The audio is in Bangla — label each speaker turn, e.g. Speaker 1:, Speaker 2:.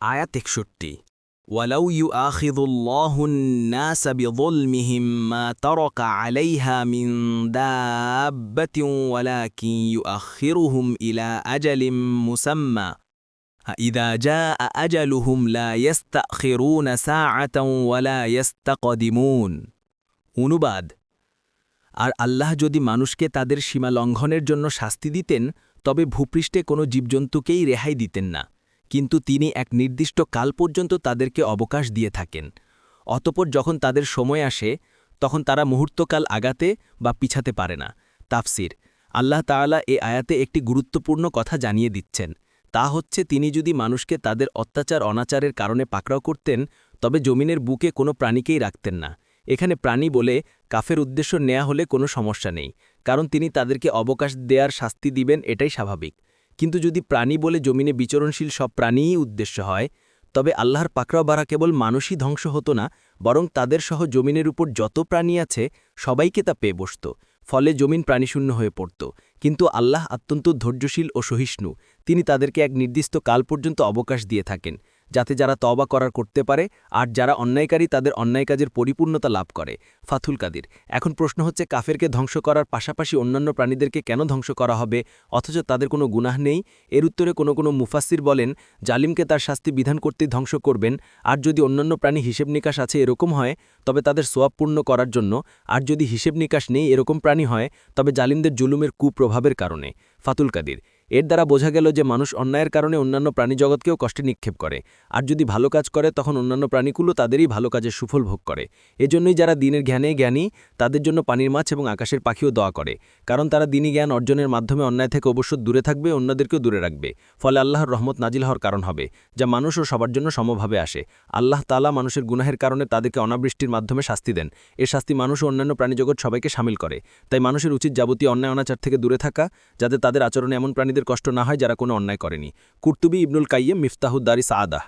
Speaker 1: আয়াত ৬১ ওয়ালাউ ইউআখিযুল্লাহুন নাস বিযুলমিহিম মা তারাকা আলাইহা মিন দাব্বাতিন ওয়ালাকিন ইউআখিরুহুম ইলা আজালিম মুসাম্মা ইযা জাআ আজালুহুম লা ইস্তাখিরুনা সাআতান ওয়ালা ইস্তাকদিমুন। অনুবাদ: আর আল্লাহ যদি মানুষকে তাদের সীমা লঙ্ঘনের জন্য শাস্তি দিতেন তবে ভূপৃষ্ঠে কোনো জীবজন্তুকেই রেহাই দিতেন না, কিন্তু তিনি এক নির্দিষ্ট কাল পর্যন্ত তাদেরকে অবকাশ দিয়ে থাকেন। অতঃপর যখন তাদের সময় আসে তখন তারা মুহূর্তকাল আগাতে বা পিছাতে পারে না। তাফসির: আল্লাহ তাআলা এ আয়াতে একটি গুরুত্বপূর্ণ কথা জানিয়ে দিচ্ছেন, তা হচ্ছে তিনি যদি মানুষকে তাদের অত্যাচার অনাচারের কারণে পাকড়াও করতেন তবে জমিনের বুকে কোনো প্রাণীকেই রাখতেন না। এখানে প্রাণী বলে কাফের উদ্দেশ্য নেয়া হলে কোনো সমস্যা নেই, কারণ তিনি তাদেরকে অবকাশ দেয়ার শাস্তি দিবেন, এটাই স্বাভাবিক। কিন্তু যদি প্রাণী বলে জমিনে বিচরণশীল সব প্রাণীই উদ্দেশ্য হয়, তবে আল্লাহর পাকড়াও বাড়া কেবল মানুষই ধ্বংস হতো না, বরং তাদের সহ জমিনের উপর যত প্রাণী আছে সবাইকে তা পেয়ে বসত। ফলে জমিন প্রাণীশূন্য হয়ে পড়ত। কিন্তু আল্লাহ অত্যন্ত ধৈর্যশীল ও সহিষ্ণু, তিনি তাদেরকে এক নির্দিষ্ট কাল পর্যন্ত অবকাশ দিয়ে থাকেন, যাতে যারা তওবা করার করতে পারে আর যারা অন্যায়কারী তাদের অন্যায় কাজের পরিপূর্ণতা লাভ করে। ফাথুল কাদির: এখন প্রশ্ন হচ্ছে, কাফেরকে ধ্বংস করার পাশাপাশি অন্যান্য প্রাণীদেরকে কেন ধ্বংস করা হবে অথচ তাদের কোনো গুনাহ নেই? এর উত্তরে কোনো মুফাসসির বলেন, জালিমকে তার শাস্তি বিধান করতেই ধ্বংস করবেন, আর যদি অন্যান্য প্রাণী হিসেব নিকাশ আছে এরকম হয় তবে তাদের সোয়াব পূর্ণ করার জন্য, আর যদি হিসেব নিকাশ নেই এরকম প্রাণী হয় তবে জালিমদের জুলুমের কুপ্রভাবের কারণে। ফাতুল কাদির: এর দ্বারা বোঝা গেল যে মানুষ অন্যায়ের কারণে অন্যান্য প্রাণীজগৎকেও কষ্টে নিক্ষেপ করে, আর যদি ভালো কাজ করে তখন অন্যান্য প্রাণীগুলো তাদেরই ভালো কাজের সুফল ভোগ করে। এজন্যই যারা দ্বীনের জ্ঞানে জ্ঞানী তাদের জন্য পানির মাছ এবং আকাশের পাখিও দোয়া করে, কারণ তারা দ্বীনী জ্ঞান অর্জনের মাধ্যমে অন্যায় থেকে অবশ্য দূরে থাকবে, অন্যদেরকেও দূরে রাখবে। ফলে আল্লাহর রহমত নাজিল হওয়ার কারণ হবে, যা মানুষ ও সবার জন্য সমভাবে আসে। আল্লাহ তাআলা মানুষের গুনাহের কারণে তাদেরকে অনাবৃষ্টির মাধ্যমে শাস্তি দেন। এর শাস্তি মানুষ ও অন্যান্য প্রাণীজগৎ সবাইকে শামিল করে। তাই মানুষের উচিত যাবতীয় অন্যায় অনাচার থেকে দূরে থাকা, যাতে তাদের আচরণে এমন প্রাণীদের কষ্ট না হয় যারা কোনো অন্যায় করেনি। কুর্তুবী ইবনুল কাইয়্যিম মিফতাহুদ দারি সাআদাহ।